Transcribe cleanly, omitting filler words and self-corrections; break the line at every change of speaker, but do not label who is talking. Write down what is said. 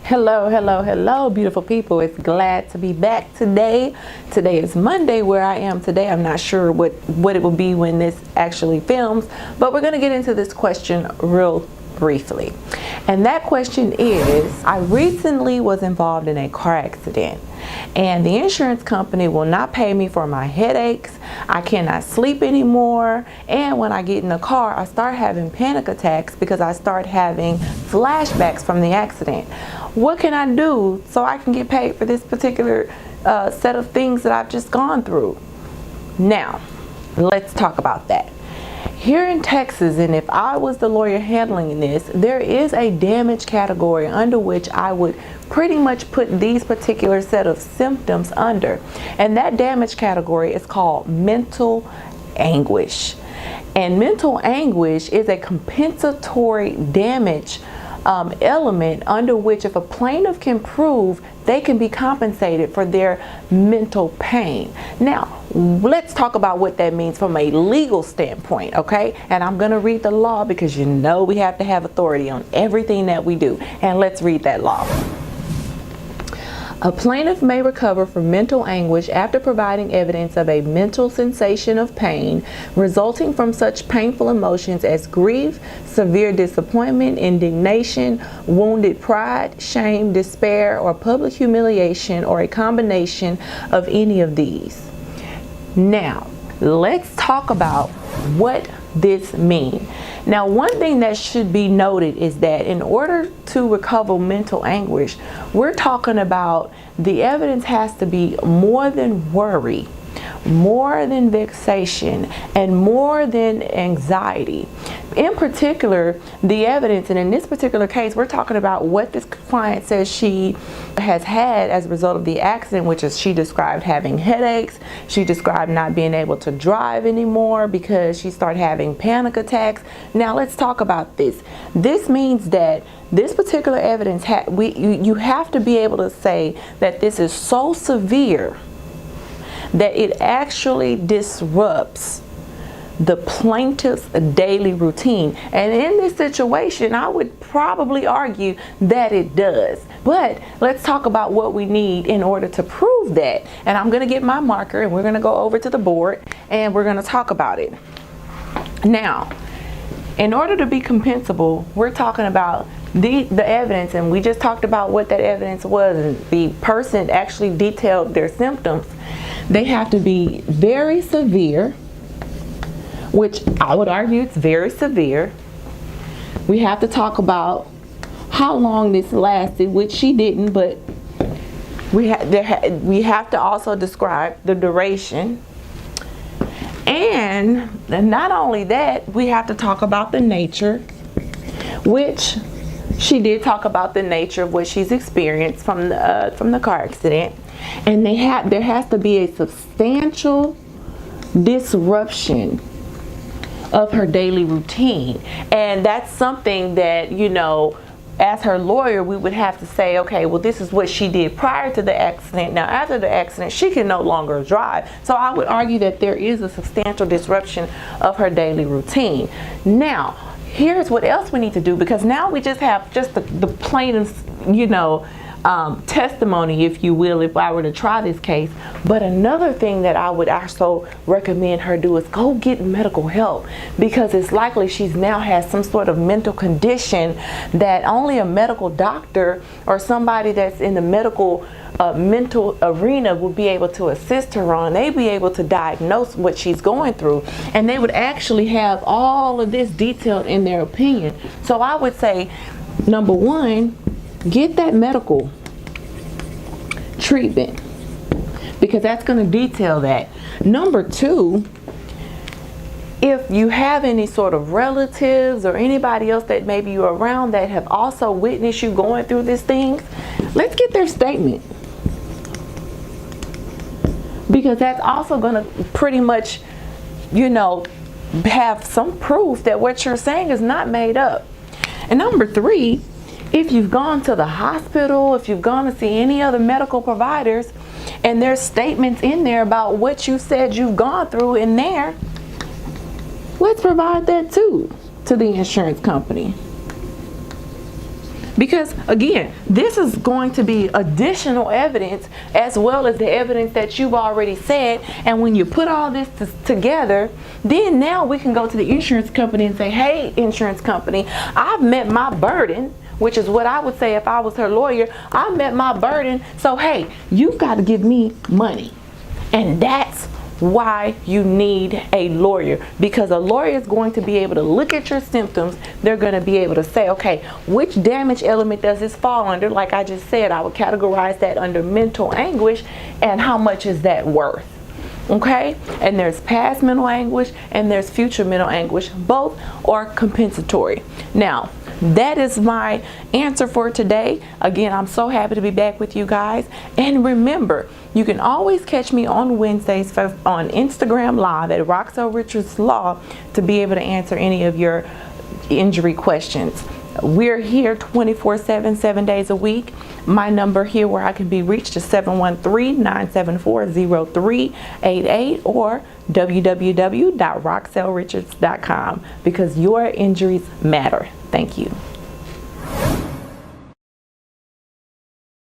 Hello, beautiful people. It's glad to be back today. Today is Monday where I am today. I'm not sure what it will be when this actually films, but we're going to get into this question real briefly. And that question is, I recently was involved in a car accident and the insurance company will not pay me for my headaches. I cannot sleep anymore. And when I get in the car, I start having panic attacks because I start having flashbacks from the accident. What can I do so I can get paid for this particular set of things that I've just gone through? Now, let's talk about that. Here in Texas, and if I was the lawyer handling this, there is a damage category under which I would pretty much put these particular set of symptoms under. And that damage category is called mental anguish. And mental anguish is a compensatory damage element under which if a plaintiff can prove, they can be compensated for their mental pain. Now, let's talk about what that means from a legal standpoint, okay? And I'm going to read the law because you know we have to have authority on everything that we do. And let's read that law. A plaintiff may recover from mental anguish after providing evidence of a mental sensation of pain resulting from such painful emotions as grief, severe disappointment, indignation, wounded pride, shame, despair, or public humiliation, or a combination of any of these. Now, let's talk about what this means. Now, one thing that should be noted is that in order to recover mental anguish, we're talking about the evidence has to be more than worry, more than vexation, and more than anxiety. In particular, the evidence, and in this particular case, we're talking about what this client says she has had as a result of the accident, which is she described having headaches. She described not being able to drive anymore because she started having panic attacks. Now, let's talk about this. This means that this particular evidence, you have to be able to say that this is so severe that it actually disrupts the plaintiff's daily routine. And in this situation, I would probably argue that it does. But let's talk about what we need in order to prove that. And I'm going to get my marker and we're going to go over to the board and we're going to talk about it. Now, in order to be compensable, we're talking about the evidence, and we just talked about what that evidence was, and the person actually detailed their symptoms. They have to be very severe, which I would argue it's very severe. We have to talk about how long this lasted, which she didn't, but we have to also describe the duration. And not only that, we have to talk about the nature, which she did talk about the nature of what she's experienced from the car accident. And there has to be a substantial disruption of her daily routine. And that's something that, you know, as her lawyer, we would have to say, okay, well, this is what she did prior to the accident. Now, after the accident, she can no longer drive. So I would argue that there is a substantial disruption of her daily routine. Now, here's what else we need to do, because now we just have the plaintiff's, you know, testimony, if you will, if I were to try this case. But another thing that I would also recommend her do is go get medical help, because it's likely she's now has some sort of mental condition that only a medical doctor or somebody that's in the mental arena would be able to assist her on. They'd be able to diagnose what she's going through, and they would actually have all of this detailed in their opinion. So I would say, number one, get that medical treatment, because that's going to detail that. Number two, if you have any sort of relatives or anybody else that maybe you're around that have also witnessed you going through these things, let's get their statement, because that's also going to pretty much, you know, have some proof that what you're saying is not made up. And number three, if you've gone to the hospital, if you've gone to see any other medical providers, and there's statements in there about what you said you've gone through in there, let's provide that too to the insurance company. Because again, this is going to be additional evidence as well as the evidence that you've already said. And when you put all this together, then now we can go to the insurance company and say, hey, insurance company, I've met my burden, which is what I would say if I was her lawyer. I met my burden, so hey, you've got to give me money. And that's why you need a lawyer, because a lawyer is going to be able to look at your symptoms. They're going to be able to say, okay, which damage element does this fall under? Like I just said, I would categorize that under mental anguish, and how much is that worth? Okay, and there's past mental anguish and there's future mental anguish. Both are compensatory. Now, that is my answer for today. Again, I'm so happy to be back with you guys. And remember, you can always catch me on Wednesdays on Instagram Live at Roxell Richards Law to be able to answer any of your injury questions. We're here 24/7, 7 days a week. My number here where I can be reached is 713-974-0388 or www.roxellrichards.com, because your injuries matter. Thank you.